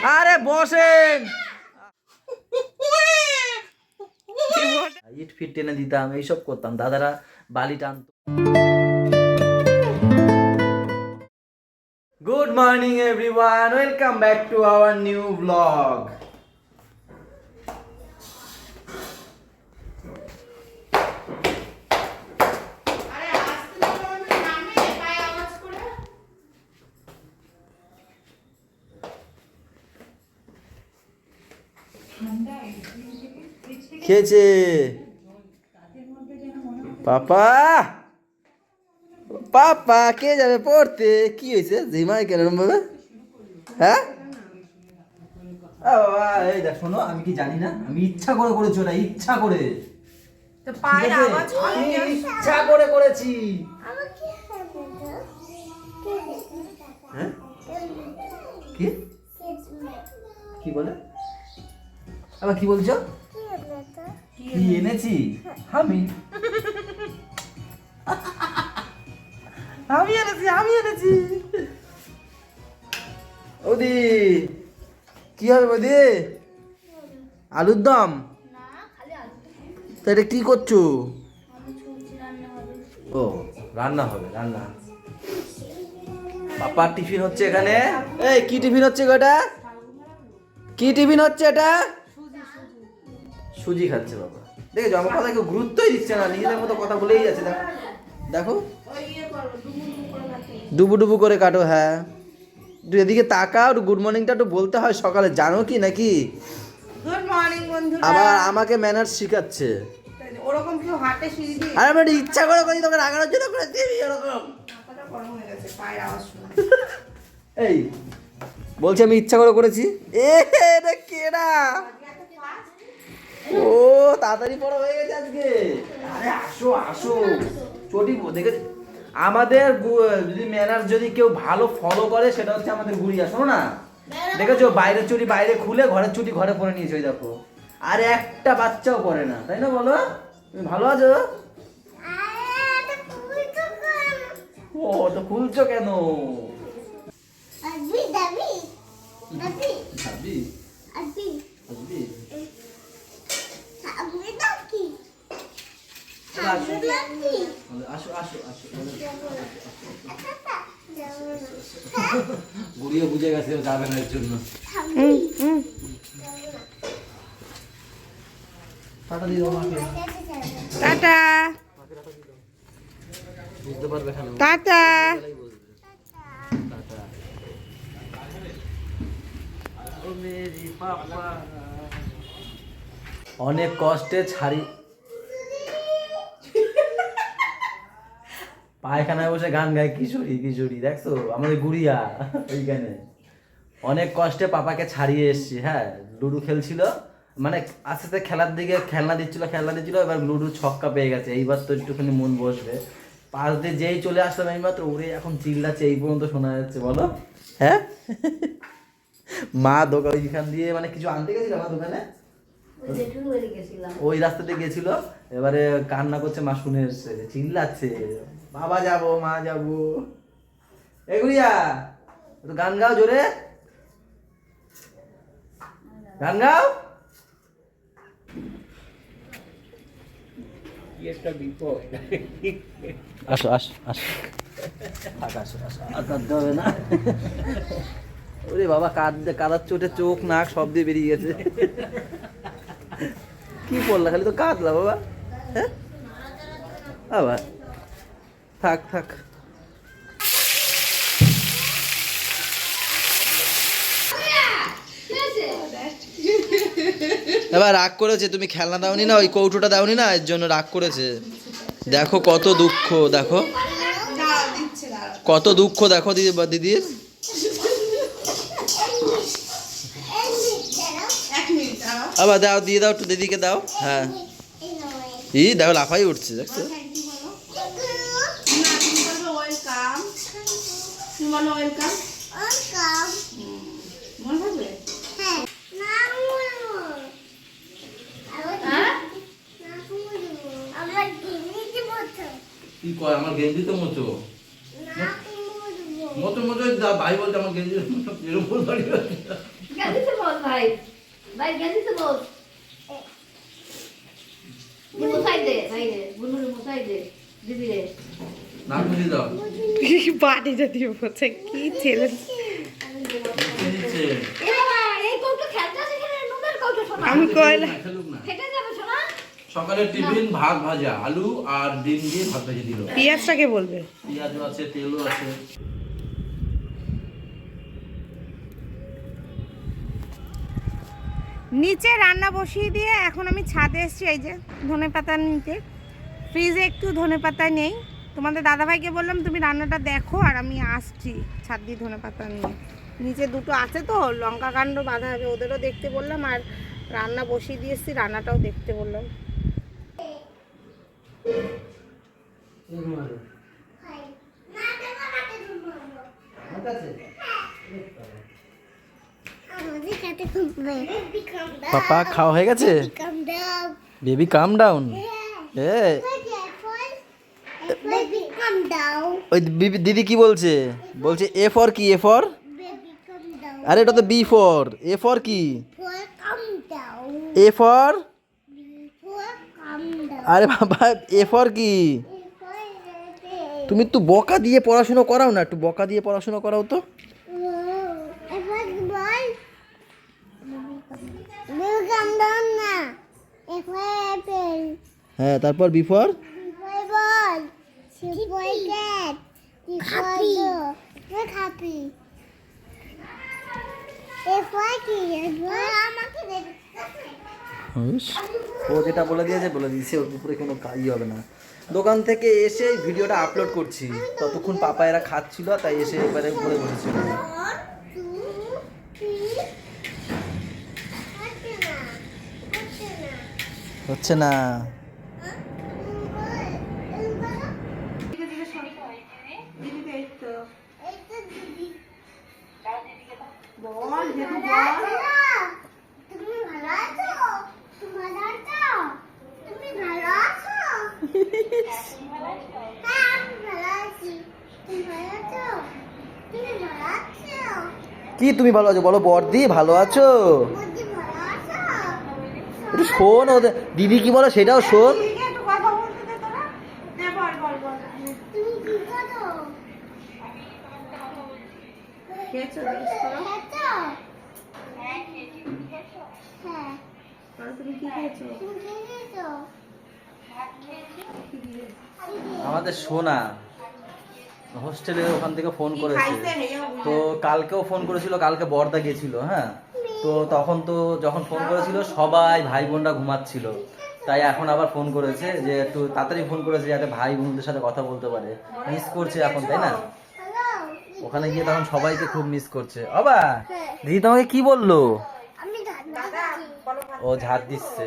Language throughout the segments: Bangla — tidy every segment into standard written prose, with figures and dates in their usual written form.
আরে বসেন। ইট ফিট টেনে দিতাম, এইসব করতাম, দাদারা বালি টানতো। Good morning everyone, welcome back to our new blog. খেয়েছে পাপা, পাপা কে যাবে পড়তে? কি হয়েছে জিমাই কেন ভাবে? হ্যাঁ এই দেখ শোনো, আমি কি জানি না, আমি ইচ্ছা করে করেছি ওটা, ইচ্ছা করে, ইচ্ছা করে করেছি। হ্যাঁ কি কি বলে আবার কি বলছো? কি এনেছি আমি? আমি এনেছি ওদি। কি হবে বৌদি? আলুর দম? তা এটা কি করছো? ও রান্না হবে, রান্না। পাপার টিফিন হচ্ছে এখানে। এই কি টিফিন হচ্ছে এটা? কি টিফিন হচ্ছে এটা? সুজি খাচ্ছে বাবা। দেখেছো আমার কথা কেউ গুরুত্বই দিচ্ছে না, নিজেদের মতো কথা বলেই যাচ্ছে। দেখো দেখো, ডুবু ডুবু করে কাটো। হ্যাঁ একটু এদিকে তাকাও, একটু গুড মর্নিংটা একটু বলতে হয় সকালে, জানো কি নাকি? গুড মর্নিং বন্ধুরা। আবার আমাকে ম্যানার্স শিখাচ্ছে। ওরকম কেউ হাতে সিঁড়ি দিয়ে? আরে আমি ইচ্ছা করে করি, তোকে রাগানোর জন্য করে দিবি এরকম। মাথাটা গরম হয়ে গেছে, পায়ের আওয়াজ শুনে। এই বলছি আমি ইচ্ছা করে করেছি। এটা কেডা? ও তাড়াতাড়ি পড়া হয়ে গেছে আজকে। আরে আসো আসো, চটি দেখে আমাদের যদি ম্যানার্স যদি কেউ ভালো ফলো করে সেটা হচ্ছে আমাদের গুড়িয়া। শোনো না, দেখেছো বাইরের চুটি বাইরে খুলে ঘরের চুটি ঘরে পরে নিয়েছে, ওই দেখো। আর একটা বাচ্চাও পরে না, তাই না বলো? তুমি ভালো আছো? ও তো খুলছো কেন? আসো আসো আসো, গুড়িয়ে বুঝে গেছে যাবে না এর জন্য। টাটা দিয়ে দাও মাকে। টাটা বুঝতে পারবে কেন? টাটা। টাটা। ও মেরি পাপা, অনেক কষ্টে ছাড়ি। পায়খানায় বসে গান গায় কিশোরী কিশোরী, দেখছো আমাদের গুড়িয়া ওইখানে। অনেক কষ্টে পাপাকে ছাড়িয়ে এসছি। হ্যাঁ লুডো খেলছিল, মানে আস্তে আস্তে খেলার দিকে খেলনা দিচ্ছিল, এবার লুডো ছক্কা পেয়ে গেছে, এইবার তো একটুখানি মন বসবে। পাশ দিয়ে যেই চলে আসলাম এইমাত্র, ওরে এখন চিল্লাচ্ছে, এই পর্যন্ত শোনা যাচ্ছে। বলো হ্যাঁ। মা দোকান ওইখান দিয়ে মানে কিছু আনতে গেছিল আমার দোকানে, ওই রাস্তা দিয়ে গেছিল, এবারে কান্না করছে, মা শুনে এসছে, চিল্লাচ্ছে বাবা যাবো মা যাবো। এগুলিয়া তো গান গাও, জোরে গান গাও। আসো আসো আসো, আসো আসো, আর কাঁদতে হবে না। ওরে বাবা কাদার চোটে চোখ নাক সব দিয়ে বেরিয়ে গেছে। কি পড়লা, খালি তো কাঁদলা বাবা। হ্যাঁ বাবা থাক থাক। এবার রাগ করেছে, তুমি খেলনা দাওনি না, ওই কৌটোটা দাওনি না, এর জন্য রাগ করেছে। দেখো কত দুঃখ, দেখো কত দুঃখ, দেখো দিদির। আবার দাও, দিয়ে দাও একটু দিদিকে দাও। হ্যাঁ দেখো লাফাই উঠছে, দেখছো? কি কয় আমার গেঞ্জি তো মোচো। মতো মতো ভাই বলতে আমার গেঞ্জি এরকম দাঁড়িয়ে আছে। গেঞ্জিতে বল ভাই, ভাই গেঞ্জিতে বল। মুসাই দে ভাই রে, বুনুর মুসাই দে দিদি রে। না বুঝি দাও বাড়ি যদি বলছে কি ছেলে নিচে এ বাবা এই কৌটো খেলতে আছে এখানে নুনের কৌটো শোনা। আমি কইলা খেলুক না। ফেটে যাবে শোনা। সকালে টিফিন ভাত ভাজা আলু আর ডিম দিয়ে ভাত ভেজে দিল। পিয়াজটাকে বলবে পেঁয়াজও আছে, তেলও আছে। নিচে রান্না বসিয়ে দিয়ে এখন আমি ছাদে এসেছি এই যে ধনেপাতা নিতে। ফ্রিজে একটু ধনেপাতা নেই, তোমাদের দাদাভাইকে বললাম তুমি রান্নাটা দেখো আর আমি আসছি ছাদ দিয়ে ধনেপাতা নিয়ে। নিচে দুটো আছে তো লঙ্কা কাণ্ড বাঁধা হবে, ওদেরও দেখতে বললাম আর রান্না বসিয়ে দিয়ে এসেছি, রান্নাটাও দেখতে বললাম। পাপা খাওয়া হয়ে গেছে? বেবি কাম ডাউন। ওই দিদি কি বলছে? বলছে এ ফর কি? A for? আরে এটা তো বি ফর। এ ফর কি? A for? আরে বাবা এ ফর কি? তুমি একটু বকা দিয়ে পড়াশোনা করাও না, একটু বকা দিয়ে পড়াশোনা করাও তো। হ্যাঁ তারপর বি ফর? ও যেটা বলে দিয়েছে বলে দিয়েছে, ওর উপরে কোনো কাজই হবে না। দোকান থেকে এসে ভিডিওটা আপলোড করছি, ততক্ষণ পাপা এরা খাচ্ছিল তাই এসে এবারে উপরে বসেছিল। হচ্ছে না। কি তুমি ভালো আছো বলো? বড়দি ভালো আছো? একটু শোন, ওদের দিদি কি বলে সেটাও শোন। আমাদের সোনা হোস্টেলে ওখান থেকে ফোন করেছে, তো কালকেও ফোন করেছিল, কালকে বর্দা গেছিল। হ্যাঁ তো তখন তো যখন ফোন করেছিল সবাই ভাই বোনরা ঘুমাচ্ছিল, তাই এখন আবার ফোন করেছে যে একটু তাড়াতাড়ি ফোন করেছে যাতে ভাই বোনদের সাথে কথা বলতে পারে। মিস করছে এখন, তাই না? ওখানে গিয়ে তখন সবাইকে খুব মিস করছে। বাবা দিদি তোমাকে কি বললো? ও ঝাড় দিচ্ছে।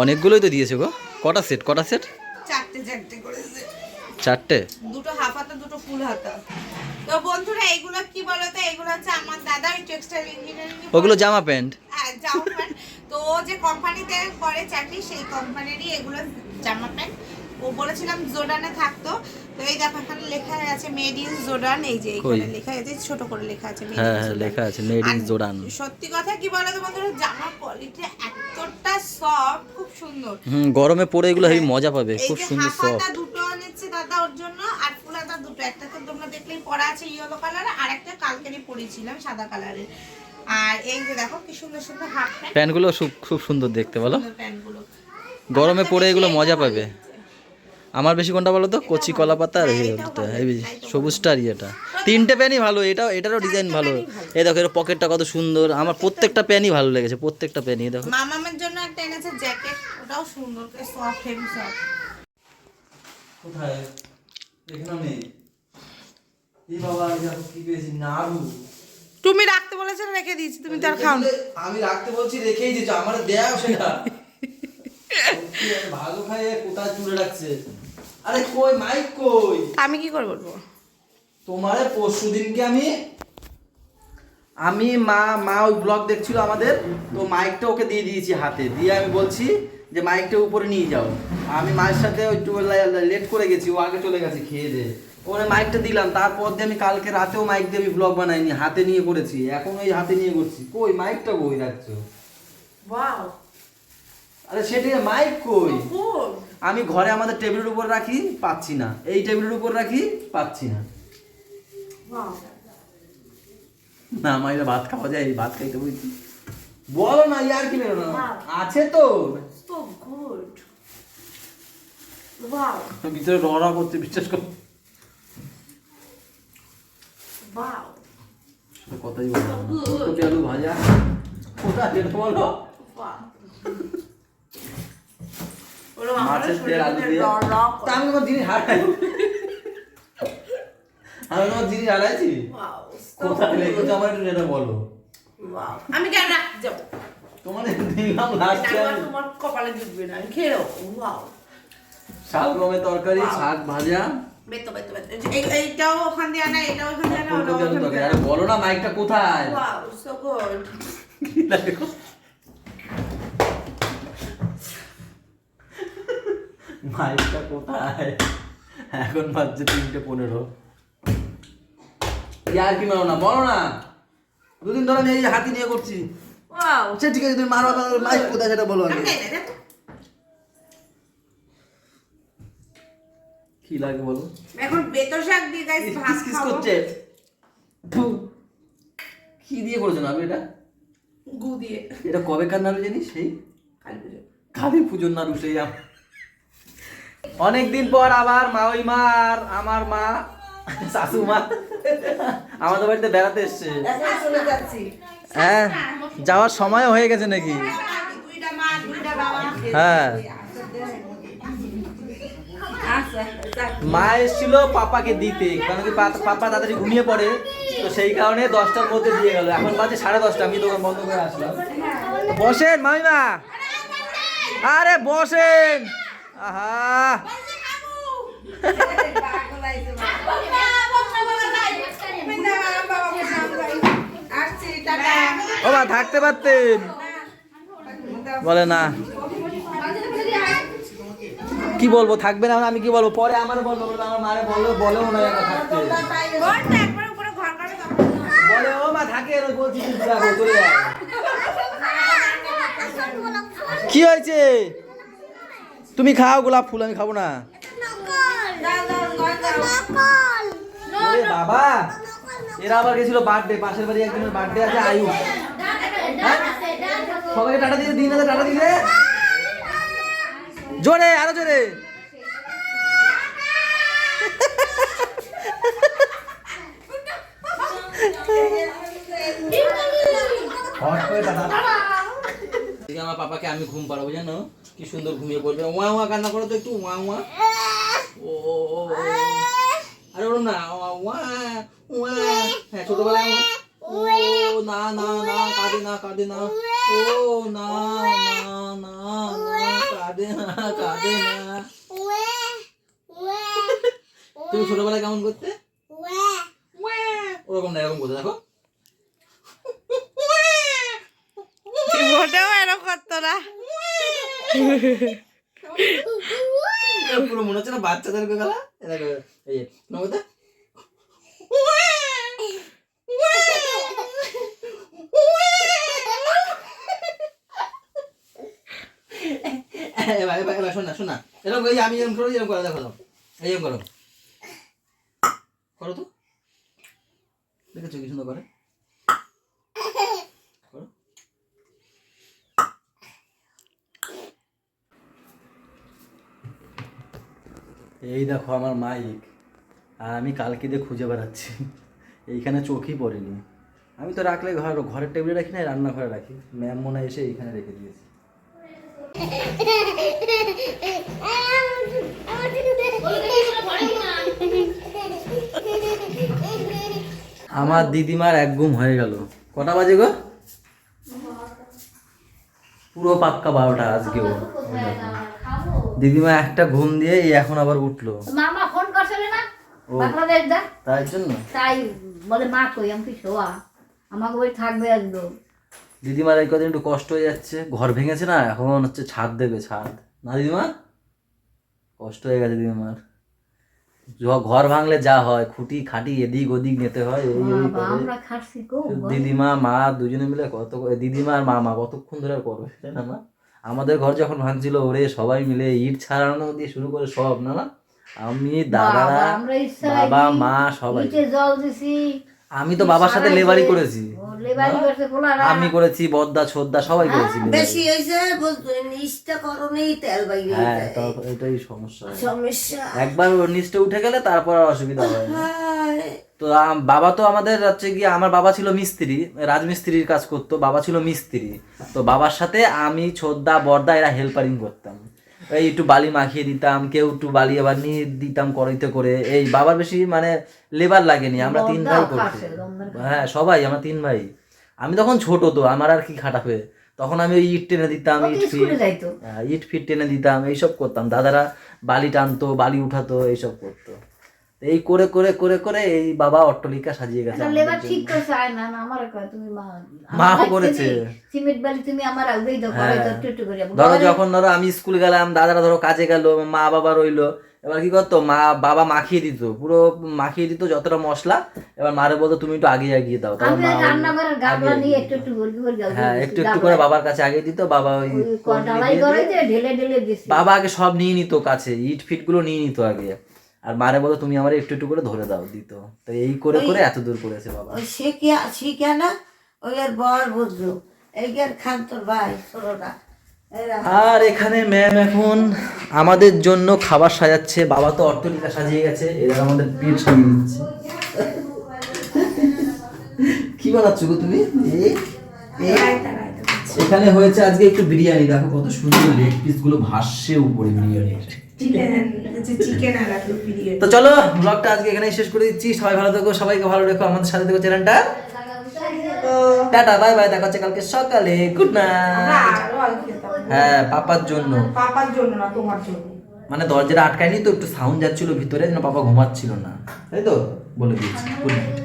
অনেকগুলোই তো দিয়েছে গো। কটা সেট? কটা সেট? চারটে চারটে করেছে। চারটে? দুটো হাফ হাতা দুটো ফুল হাতা। তো বন্ধুরা এগুলো কি বলতো, এগুলো হচ্ছে আমার দাদা টেক্সটাইল ইঞ্জিনিয়ারিং। ওগুলো জামা প্যান্ট? হ্যাঁ জামা প্যান্ট। তো ও যে কোম্পানিতে করে চাকরি সেই কোম্পানিরই এগুলো জামা প্যান্ট। ও বলেছিলাম জোর্ডানে থাকতো, তো এই দেখো এখানে লেখা আছে মেড ইন জোর্ডান। এই যে এখানে লেখা আছে, ছোট করে লেখা আছে মেড ইন হ্যাঁ জোর্ডান। লেখা আছে মেড ইন জোর্ডান। সত্যি কথা কি বলতো বন্ধুরা, জামার কোয়ালিটি এতটা সফট, খুব সুন্দর। গরমে পরে এগুলো হেভি মজা পাবে, খুব সুন্দর সফট। হাফাতা দুটো এনেছে দাদা ওর জন্য, আর ফুল হাতা দুটো। একটা তো তোমরা দেখলেই পরা আছে ইয়েলো কালার, আর একটা কালকেরই পরেছিলাম সাদা কালারের। আর এই যে দেখো কি সুন্দর সুন্দর হাফ প্যান্ট। প্যান্টগুলো খুব সুন্দর দেখতে বলো। প্যান্টগুলো গরমে পরে এগুলো মজা পাবে। আমার বেশি কোনটা বলো তো? কচি কলা পাতা আর সবুজটা আর ইয়েটা। তিনটে প্যানই ভালো, এটারও ডিজাইন ভালো। এই দেখো এর পকেটটা কত সুন্দর। আমার প্রত্যেকটা প্যানই ভালো লেগেছে, প্রত্যেকটা প্যানই। দেখো মামামের জন্য একটা এনেছে জ্যাকেট, ওটাও সুন্দর, সফট হেভি সফট। কোথায়? এখানে নেই। এই বাবা দেখো কি পেয়েছি, নাড়ু। তুমি রাখতে বলেছো রেখে দিয়েছি, তুমি তো আর খাও না। আমি রাখতে বলছি রেখেই দিয়েছো, আমার দেও সেটা। ভালো খাইয়ে কোথায় তুলে রাখছে? আরে কই মাইক কই? আমি কি করে বলবো? তোমারে পরশুদিনকে আমি মা ওই ব্লগ দেখছিল আমাদের, তো মাইকটা ওকে দিয়ে দিয়েছি হাতে দিয়ে। আমি বলছি যে মাইকটা উপরে নিয়ে যাও। আমি মায়ের সাথে একটু লেট করে গেছি, ও আগে চলে গেছে খেয়ে দিয়ে। ও ওখানে মাইকটা দিলাম, তারপর দিয়ে আমি কালকে রাতেও মাইক দিয়ে আমি ব্লগ বানাইনি, হাতে নিয়ে করেছি, এখন ওই হাতে নিয়ে করছি। কই মাইকটা কই রাখছো? ওয়াও আরে সেটা মাইক কই? গুড আমি ঘরে আমাদের টেবিলের উপর রাখি, পাচ্ছি না। এই টেবিলের উপর রাখি, পাচ্ছি না। ওয়াও না মাইরা ভাত খাওয়া যায়, ভাত খাইতে বলছি। বলো না ইয়ার কি বেরো না, আছে তো সো গুড ওয়াও ভিতরে রড়া করছে, বিশ্বাস করো। ওয়াও কথাই বলো, ফুলকপি আলু ভাজা কোথায় যেটা বলো, মাছের তেল আলু দিয়ে। তা আমি তোমার জিনিস হারাই, আমি তোমার জিনিস হারাইছি কোথায় লেগেছে আমার একটু যেটা বলো। আমি কেন রাখতে যাবো? তোমার দিলাম লাস্ট তোমার কপালে জুটবে না, আমি খেয়ে নেবো। ওয়াও শাক গমের তরকারি, শাক ভাজা, বেতো বেতো বেতো এইটাও ওখান দিয়ে আনা, এটাও ওখান দিয়ে আনা, ফুলকপি আলু তরকারি। আরে বলো না মাইকটা কোথায়? ওয়াও সো গুড কি লাগে গো? মাইকটা কোথায়? এখন বাজছে 3:15। ইয়ার কি মারো না, বলো না। দুদিন ধরে আমি এই হাতি নিয়ে করছি। ওয়াও আচ্ছা ঠিক আছে, তুমি মারো, মাইক কোথায় সেটা বলো আগে। আমি খাই না দেখো কি লাগে বলো? এখন বেতো শাক দিয়ে গাইস ভাত কিস কিস খাবো। করছে। ফু। কি দিয়ে করেছো না এটা? গু দিয়ে এটা কবে কার নাড়ু জানিস? সেই কালী পুজো। কালী পুজোর নাড়ু, সেই অনেকদিন পর আবার মাওইমা আর আমার মা শাশুমা আমাদের বাড়িতে বেড়াতে এসছে। এখন চলে যাচ্ছি। হ্যাঁ, যাওয়ার সময় হয়ে গেছে নাকি? দুইটা মা দুইটা বাবা। হ্যাঁ, আচ্ছা মা এসেছিল পাপাকে দিতে, কারণ কি পাপা তাড়াতাড়ি ঘুমিয়ে পড়ে, তো সেই কারণে 10টার মধ্যে দিয়ে গেল। এখন বাজে 10:30, আমি দোকান বন্ধ করে আসলাম। বসেন মামিমা, আরে বসেন। আহা, ও মা থাকতে পারতেন, বলে না। কি বলবো, থাকবে না আমি কি বলবো? পরে আমার বলবো, আমার মারে বললো, বলেও না একা থাকতে, বলে ও মা থাকে, বলছি চলে যায়। কি হয়েছে? তুমি খাও গোলাপ ফুল, আমি খাবো না। ওরে বাবা, এরা আবার গেছিল বার্থডে, পাশের বাড়ি একজনের বার্থডে আছে, আয়ুষ। হ্যাঁ? সবাইকে টাটা দিয়ে দিন, টাটা দিলে জোরে, আরো জোরে। আমার পাপাকে আমি ঘুম পাড়াবো, জানো কি সুন্দর ঘুমিয়ে পড়বে। ওয়া ওয়া কান্না করো তো একটু, ওয়া ওয়া। ও আরে ওরম না, ওয়া ওয়া। হ্যাঁ, ছোটবেলায় ও না না না, কাঁদে না কাঁদে না, ও না না না না, কাঁদে না কাঁদে না। তুমি ছোটবেলায় কেমন করতে? ওরকম না, এরকম করতে দেখো। মোটেও এরকম করতো না। পুরো মনে হচ্ছে না বাচ্চাদেরকে গেলা। দেখো এই যে নগদা ভাই ভাই ভাই, শোনা শোনা, এরকম এই যে আমি এরকম করো, এরকম করো, দেখো এইরকম করো, করো তো, দেখেছো কি সুন্দর করে করো। এই দেখো আমার মাইক, আর আমি কালকে দিয়ে খুঁজে বেড়াচ্ছি, এইখানে চোখই পড়েনি। আমি তো রাখলে ঘরের টেবিলে রাখি না, রান্নাঘরে রাখি। ম্যাম মনে হয় এসে এইখানে রেখে দিয়েছে। আমার দিদিমার এক ঘুম হয়ে গেল। কটা বাজে গো? পুরো পাক্কা 12টা আজকেও। দিদিমা একটা ঘুম দিয়ে এই এখন আবার উঠলো। মামা ফোন করছিল না বাংলাদেশ দা, তাই জন্য তাই বলে মা কই, আমি কি শোয়া, আমাকে ওই থাকবে একদম। দিদিমার এই কদিন একটু কষ্ট হয়ে যাচ্ছে, ঘর ভেঙেছে না, এখন হচ্ছে ছাদ দেবে, ছাদ না দিদিমা, কষ্ট হয়ে গেছে দিদিমার। ঘর ভাঙলে যা হয়, খুঁটি খাটি এদিক ওদিক নিতে হয়, এই ওই বাবা, করে। আমরা খাচ্ছি গো। দিদিমা মা দুজনে মিলে দিদিমা আর মামা কতক্ষণ ধরে আর করবে, তাই না মা? আমাদের ঘর যখন ভাঙছিল ওরে সবাই মিলে ইট ছাড়ানো দিয়ে শুরু করে সব, না না, আমি দাদারা বাবা, আমরা ইচ্ছা বাবা মা সবাই। ইটে জল দিছি। আমি তো বাবার সাথে লেবারি করেছি, ও, লেবারি করছে পোলারা। আমি করেছি, বদ্দা ছোদ্দা সবাই করেছি লেবারি। বেশি হয়েছে নিচটা করণেই তেল বাইরে হ্যাঁ, তারপর এটাই সমস্যা। সমস্যা। একবার ওর নিচটা উঠে গেলে তারপর আর অসুবিধা হয় না। হায়, তো বাবা তো আমাদের হচ্ছে গিয়ে, আমার বাবা ছিল মিস্ত্রি, রাজমিস্ত্রির কাজ করতো, বাবা ছিল মিস্ত্রি। তো বাবার সাথে আমি ছোদ্দা বর্দা এরা হেল্পারিং করতাম, এই একটু বালি মাখিয়ে দিতাম, কেউ একটু বালি আবার নিয়ে দিতাম কড়াইতে করে। এই বাবার বেশি মানে লেবার লাগেনি, আমরা 3 ভাই বর্দাও করতাম। খাচ্ছে, দমদার হ্যাঁ সবাই, আমরা 3 ভাই। আমি তখন ছোট, তো আমার আর কি খাটাবে, তখন আমি ওই ইট টেনে দিতাম, কত ইট ফিট স্কুলে যাইতো। ইট ফিট টেনে দিতাম, এইসব করতাম। দাদারা বালি টানতো, বালি উঠাতো, এইসব করতো। তো এই করে করে করে করে এই বাবা অট্টালিকা সাজিয়ে গেছে একটা আমাদের লেবার জন্য। ঠিক করছে, আয় না না আমার কয় তুমি মা মাও আমার করেছে। সিমেন্ট বালি তুমি আমার আগেই দাও, করে দাও একটু একটু করে। ধরো যখন ধরো আমি স্কুল গেলাম, দাদারা ধরো কাজে গেল, মা বাবা রইলো, এবার কি করতো, বাবা মাখিয়ে দিত, পুরো মাখিয়ে দিত যতটা মশলা। এবার মারে বলতো তুমি একটু আগে এগিয়ে দাও, তারপর আমি মা রান্না ঘরের গাবলা আগে নিয়ে একটু একটু গলকি গলকি হ্যাঁ একটু একটু করে বাবার কাছে আগে দিত, বাবা ওই ডালাই করে দিয়ে ঢেলে ঢেলে দিছি। বাবা আগে সব নিয়ে নিত কাছে, ইট ফিট গুলো নিয়ে নিত আগে, আর মারে বলতো তুমি আমার একটু একটু করে ধরে দাও, দিত। তো এই করে করে এত দূর করেছে বাবা। ওই শিখে না, ওই আর বর বুঝলো, এই আর খান তোর ভাই ছোটটা। এরা আর এখানে ম্যাম এখন আমাদের জন্য খাবার সাজাচ্ছে, বাবা তো অট্টালিকা সাজিয়ে গেছে, এরা আমাদের পেট সাজিয়ে দিচ্ছে। কি বানাচ্ছ গো তুমি? এখানে হয়েছে আজকে একটু বিরিয়ানি, দেখো কত সুন্দর লেগ পিস গুলো ভাসছে উপরে বিরিয়ানির। তো চলো ব্লগটা আজকে এখানেই শেষ করে দিচ্ছি। সবাই ভালো থেকো, সবাইকে ভালো রেখো, আমাদের সাথে থেকো চ্যানেলটা। টাটা বাই বাই, দেখা হচ্ছে কালকে সকালে। Good night. হ্যাঁ পাপার জন্য, পাপার জন্য না, তোমার জন্য। মানে দরজাটা আটকায়নি তো, একটু সাউন্ড যাচ্ছিল ভিতরে, যেন পাপা ঘুমাচ্ছিল না, তাই তো বলে দিয়েছি। Good night.